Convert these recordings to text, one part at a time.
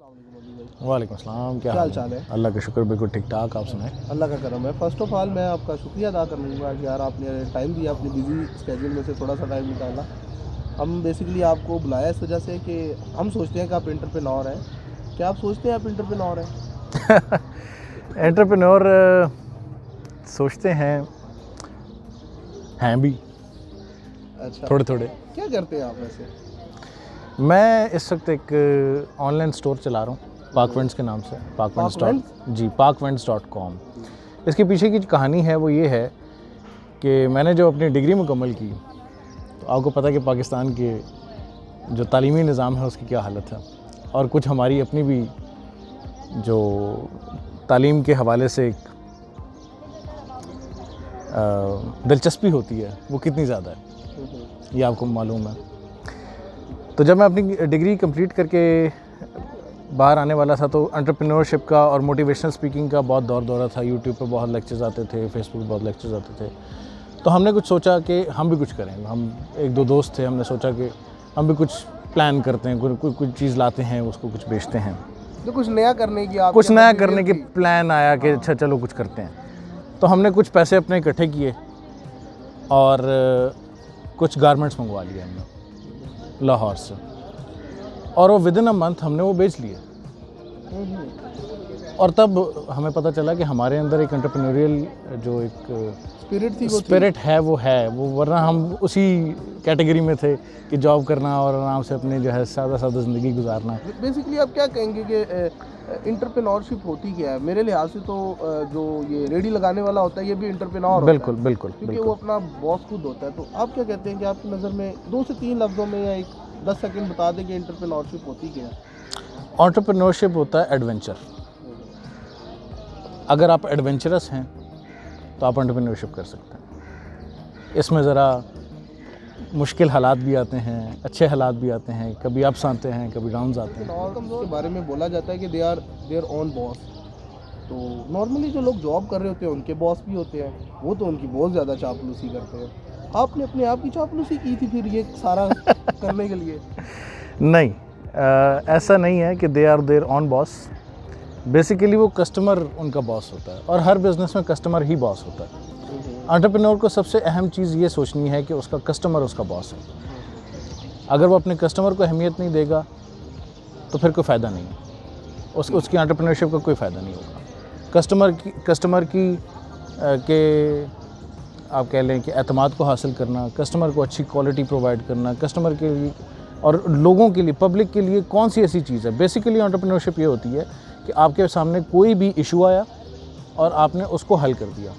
वालेकुम अस्सलाम। क्या हाल चाल है? अल्लाह का शुक्र, बिल्कुल ठीक ठाक। आप सुनाएं? अल्लाह का करम है। फ़र्स्ट ऑफ़ ऑल मैं आपका शुक्रिया अदा करूँगा कि यार आपने टाइम दिया, अपनी बिज़ी स्केड्यूल में से थोड़ा सा टाइम निकाला। हम बेसिकली आपको बुलाया इस वजह से कि हम सोचते हैं कि आप एंटरप्रेन्योर हैं। क्या आप सोचते हैं आप एंटरप्रेन्योर हैं? एंटरप्रेन्योर सोचते हैं भी अच्छा, थोड़े थोड़े। क्या करते हैं आप वैसे? मैं इस वक्त एक ऑनलाइन स्टोर चला रहा हूँ पाकवेंट्स के नाम से। parkvents.com। इसके पीछे की जो कहानी है वो ये है कि मैंने जो अपनी डिग्री मुकम्मल की, तो आपको पता है कि पाकिस्तान के जो तालीमी निज़ाम है उसकी क्या हालत है, और कुछ हमारी अपनी भी जो तालीम के हवाले से एक दिलचस्पी होती है वो कितनी ज़्यादा है, ये आपको मालूम है। तो जब मैं अपनी डिग्री कंप्लीट करके बाहर आने वाला था तो एंटरप्रेन्योरशिप का और मोटिवेशनल स्पीकिंग का बहुत दौरा था। यूट्यूब पे बहुत लेक्चर्स आते थे, फेसबुक पे बहुत लेक्चर्स आते थे। तो हमने कुछ सोचा कि हम भी कुछ करें। हम एक दो दोस्त थे, हमने सोचा कि हम भी कुछ प्लान करते हैं, कुछ चीज़ लाते हैं, उसको कुछ बेचते हैं। तो कुछ नया करने की कुछ नया करने के प्लान आया कि अच्छा चलो कुछ करते हैं। तो हमने कुछ पैसे अपने इकट्ठे किए और कुछ गारमेंट्स मंगवा लिए हमने लाहौर से, और वो विदिन अ मंथ हमने वो बेच लिए। और तब हमें पता चला कि हमारे अंदर एक एंटरप्रेन्योरियल जो एक स्पिरिट है वो वरना हम उसी कैटेगरी में थे कि जॉब करना और आराम से अपने जो है सादा ज़िंदगी गुजारना। बेसिकली आप क्या कहेंगे कि एंटरप्रेन्योरशिप होती क्या है? मेरे लिहाज से तो जो ये रेडी लगाने वाला होता है ये भी एंटरप्रेन्योर होता है। बिल्कुल क्योंकि वो अपना बॉस खुद होता है। तो आप क्या कहते हैं कि आपकी नज़र में 2 से 3 लफ्ज़ों में या 10 सेकंड बता दें कि एंटरप्रेन्योरशिप होती क्या है? एंटरप्रेन्योरशिप होता है एडवेंचर। अगर आप एडवेंचरस हैं तो आप एंटरप्रेन्योरशिप कर सकते हैं। इसमें ज़रा मुश्किल हालात भी आते हैं, अच्छे हालात भी आते हैं, कभी अप्स आते हैं, कभी डाउन्स आते हैं। और उसके बारे में बोला जाता है कि they are their own boss. तो नॉर्मली जो लोग जॉब कर रहे होते हैं उनके बॉस भी होते हैं, वो तो उनकी बहुत ज़्यादा चापलूसी करते हैं। आपने अपने आप की चापलूसी की थी फिर ये सारा करने के लिए? नहीं, ऐसा नहीं है कि they are their own boss. Basically वो कस्टमर उनका बॉस होता है, और हर बिज़नेस में कस्टमर ही बॉस होता है। एंटरप्रेन्योर को सबसे अहम चीज़ ये सोचनी है कि उसका कस्टमर उसका बॉस है। अगर वो अपने कस्टमर को अहमियत नहीं देगा तो फिर कोई फ़ायदा नहीं है, उसकी एंटरप्रेन्योरशिप का कोई फ़ायदा नहीं होगा। कस्टमर की के आप कह लें कि एतमाद को हासिल करना, कस्टमर को अच्छी क्वालिटी प्रोवाइड करना, कस्टमर के लिए और लोगों के लिए, पब्लिक के लिए कौन सी ऐसी चीज़ है। बेसिकली एंटरप्रेन्योरशिप ये होती है कि आपके सामने कोई भी इशू आया और आपने उसको हल कर दिया।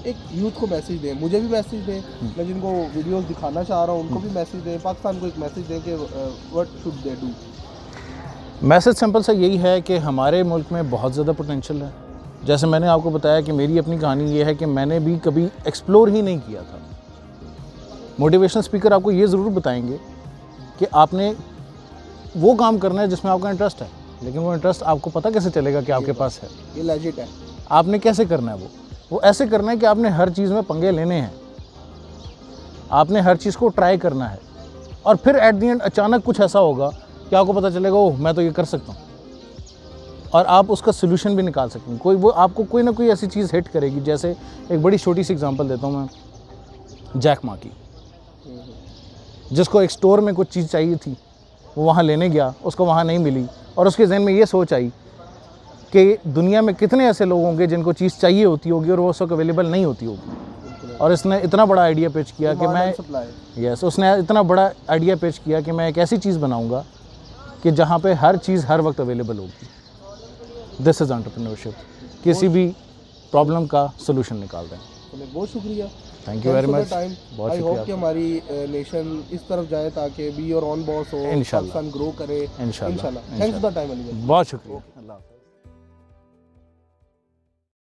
एक यूथ को मैसेज दें, मुझे भी मैसेज दें, मैं जिनको वीडियोस दिखाना चाह रहा हूँ उनको भी मैसेज दें, पाकिस्तान को एक मैसेज दें कि what should they do. Message simple सा यही है कि हमारे मुल्क में बहुत ज़्यादा पोटेंशियल है। जैसे मैंने आपको बताया कि मेरी अपनी कहानी ये है कि मैंने भी कभी एक्सप्लोर ही नहीं किया था। मोटिवेशनल स्पीकर आपको ये ज़रूर बताएंगे कि आपने वो काम करना है जिसमें आपका इंटरेस्ट है, लेकिन वो इंटरेस्ट आपको पता कैसे चलेगा कि आपके पास है? ये लेजिट है। आपने कैसे करना है? वो ऐसे करना है कि आपने हर चीज़ में पंगे लेने हैं, आपने हर चीज़ को ट्राई करना है, और फिर एट द एंड अचानक कुछ ऐसा होगा कि आपको पता चलेगा ओह मैं तो ये कर सकता हूँ, और आप उसका सोल्यूशन भी निकाल सकते हैं। वो आपको कोई ना कोई ऐसी चीज़ हिट करेगी। जैसे एक बड़ी छोटी सी एग्जांपल देता हूँ मैं, जैक मा की, जिसको एक स्टोर में कुछ चीज़ चाहिए थी, वो वहाँ लेने गया, उसको वहाँ नहीं मिली, और उसके जहन में ये सोच आई कि दुनिया में कितने ऐसे लोग होंगे जिनको चीज़ चाहिए होती होगी और वो उस वक्त अवेलेबल नहीं होती होगी। और इसने इतना बड़ा आइडिया पेश किया कि उसने इतना बड़ा आइडिया पेश किया कि मैं एक ऐसी चीज़ बनाऊंगा कि जहाँ पे हर चीज़ हर वक्त अवेलेबल होगी। This is entrepreneurship. किसी भी प्रॉब्लम का सोल्यूशन निकाल दें। बहुत शुक्रिया, थैंक यू वेरी मच। बहुत शुक्रिया कि हमारी नेशन इस तरफ जाए ताकि बी योर ओन बॉस हो, इंशाल्लाह ग्रो करे इंशाल्लाह। Thanks for the time Ali. बहुत शुक्रिया।